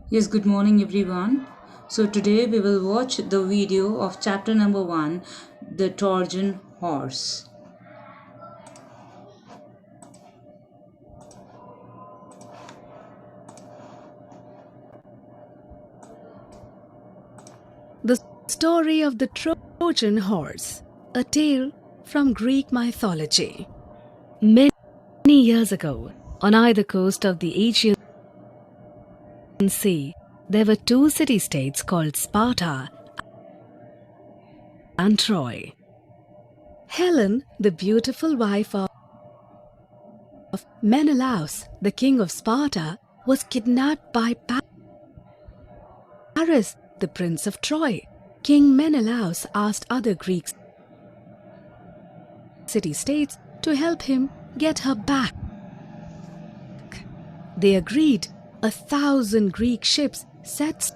Yes, good morning everyone. So today we will watch the video of chapter number 1, The Trojan Horse. The story of the Trojan horse, a tale from Greek mythology. Many years ago, on either coast of the Aegean Sea, there were two city-states called Sparta and Troy. Helen, the beautiful wife of Menelaus, the king of Sparta, was kidnapped by Paris, the prince of Troy. King Menelaus asked other Greek city-states to help him get her back. They agreed. 1,000 Greek ships set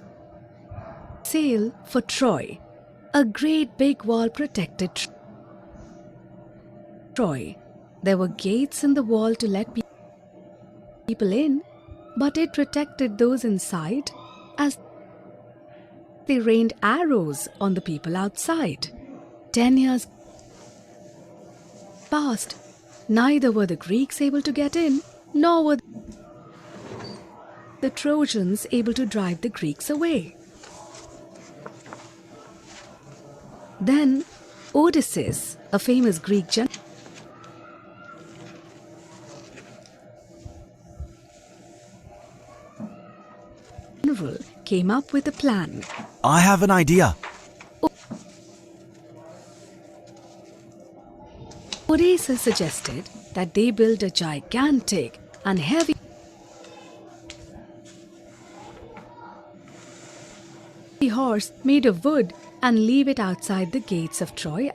sail for Troy. A great big wall protected Troy. There were gates in the wall to let people in, but it protected those inside as they rained arrows on the people outside. 10 years passed. Neither were the Greeks able to get in, nor were the Trojans able to drive the Greeks away. Then Odysseus, a famous Greek general, came up with a plan. I have an idea. Odysseus suggested that they build a gigantic and heavy horse made of wood and leave it outside the gates of Troy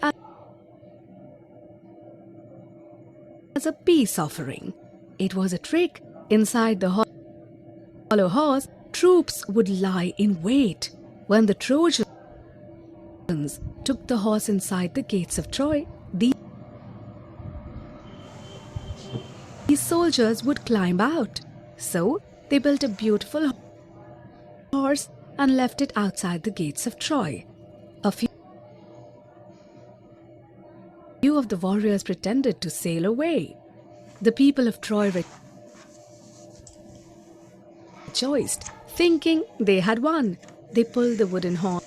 as a peace offering. It was a trick. Inside the hollow horse, troops would lie in wait. When the Trojans took the horse inside the gates of Troy, these soldiers would climb out. So they built a beautiful horse and left it outside the gates of Troy. A few of the warriors pretended to sail away. The people of Troy rejoiced, thinking they had won. They pulled the wooden horse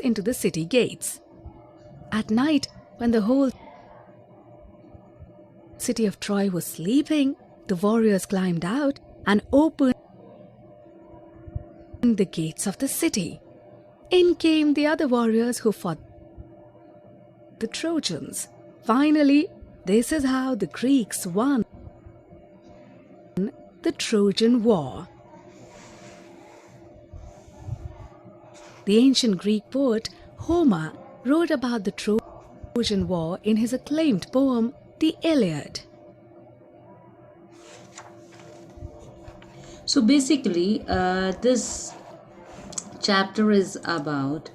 into the city gates. At night, when the whole city of Troy was sleeping, the warriors climbed out and opened the gates of the city. In came the other warriors who fought the Trojans. Finally, this is how the Greeks won the Trojan War. The ancient Greek poet Homer wrote about the Trojan War in his acclaimed poem, The Iliad. So basically, this chapter is about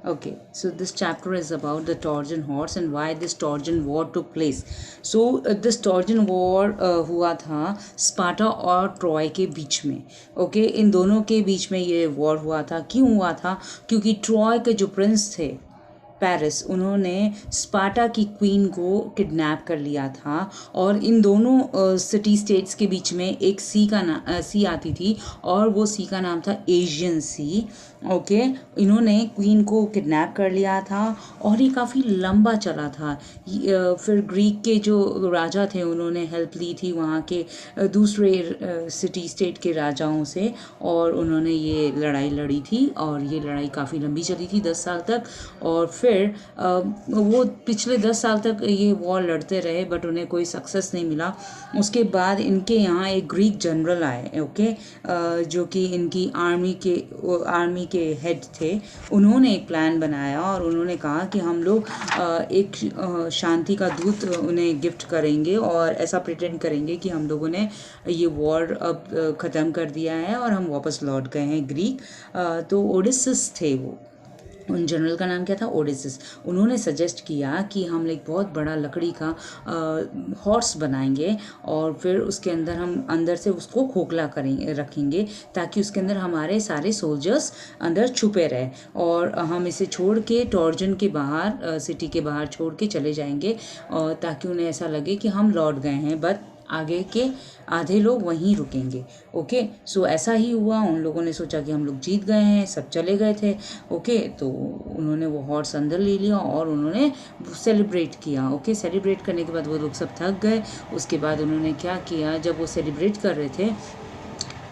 this chapter is about the Trojan horse and why this Trojan war took place. So this Trojan war हुआ था Sparta और Troy के बीच में. इन दोनों के बीच में ये war हुआ था. क्यों हुआ था? क्योंकि ट्रॉय के जो प्रिंस थे पेरिस, उन्होंने स्पार्टा की क्वीन को किडनैप कर लिया था. और इन दोनों सिटी स्टेट्स के बीच में एक सी आती थी और वो सी का नाम था एशियन सी. इन्होंने क्वीन को किडनैप कर लिया था और ये काफ़ी लंबा चला था. फिर ग्रीक के जो राजा थे उन्होंने हेल्प ली थी वहाँ के दूसरे सिटी स्टेट के राजाओं से और उन्होंने ये लड़ाई लड़ी थी और ये लड़ाई काफ़ी लंबी चली थी 10 साल तक. और फिर वो पिछले 10 साल तक ये वॉर लड़ते रहे बट उन्हें कोई सक्सेस नहीं मिला. उसके बाद इनके यहाँ एक ग्रीक जनरल आए. जो कि इनकी आर्मी के हेड थे. उन्होंने एक प्लान बनाया और उन्होंने कहा कि हम लोग एक शांति का दूत उन्हें गिफ्ट करेंगे और ऐसा प्रिटेंड करेंगे कि हम लोगों ने ये वॉर अब ख़त्म कर दिया है और हम वापस लौट गए हैं ग्रीक. तो ओडिसस थे वो. उन जनरल का नाम क्या था, ओडेसिस। उन्होंने सजेस्ट किया कि हम एक बहुत बड़ा लकड़ी का हॉर्स बनाएंगे और फिर उसके अंदर हम अंदर से उसको खोखला करेंगे, रखेंगे, ताकि उसके अंदर हमारे सारे सोल्जर्स अंदर छुपे रहे और हम इसे छोड़ के टॉर्जन के बाहर, सिटी के बाहर छोड़ के चले जाएंगे, ताकि उन्हें ऐसा लगे कि हम लौट गए हैं, बट आगे के आधे लोग वहीं रुकेंगे। ओके, सो ऐसा ही हुआ। उन लोगों ने सोचा कि हम लोग जीत गए हैं, सब चले गए थे। ओके, तो उन्होंने वो हॉर्स अंदर ले लिया और उन्होंने सेलिब्रेट किया। ओके, सेलिब्रेट करने के बाद वो लोग सब थक गए। उसके बाद उन्होंने क्या किया, जब वो सेलिब्रेट कर रहे थे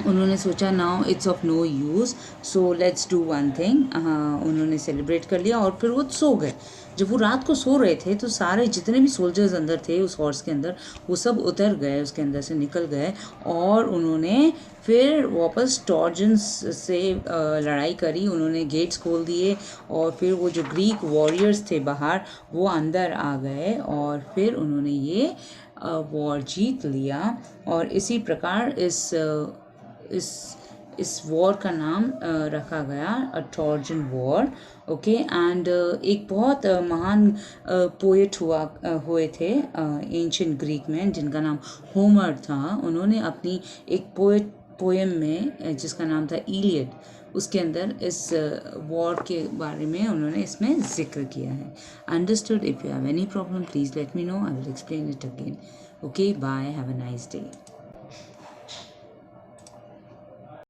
उन्होंने सोचा now it's of no use, so let's do one thing. उन्होंने सेलिब्रेट कर लिया और फिर वो सो गए। जब वो रात को सो रहे थे तो सारे जितने भी सोल्जर्स अंदर थे उस हॉर्स के अंदर, वो सब उतर गए, उसके अंदर से निकल गए और उन्होंने फिर वापस टॉर्जन्स से लड़ाई करी। उन्होंने गेट्स खोल दिए और फिर वो जो ग्रीक वॉरियर्स थे बाहर, वो अंदर आ गए और फिर उन्होंने ये वॉर जीत लिया। और इसी प्रकार इस वॉर का नाम रखा गया ट्रोजन वॉर। ओके, एंड एक बहुत महान पोएट हुए थे एंशिएंट ग्रीक में, जिनका नाम होमर था। उन्होंने अपनी एक पोएम में जिसका नाम था इलियड, उसके अंदर इस वॉर के बारे में उन्होंने इसमें जिक्र किया है। Understood? If you have any problem please let me know, I will explain it again. Okay, bye, have a nice day.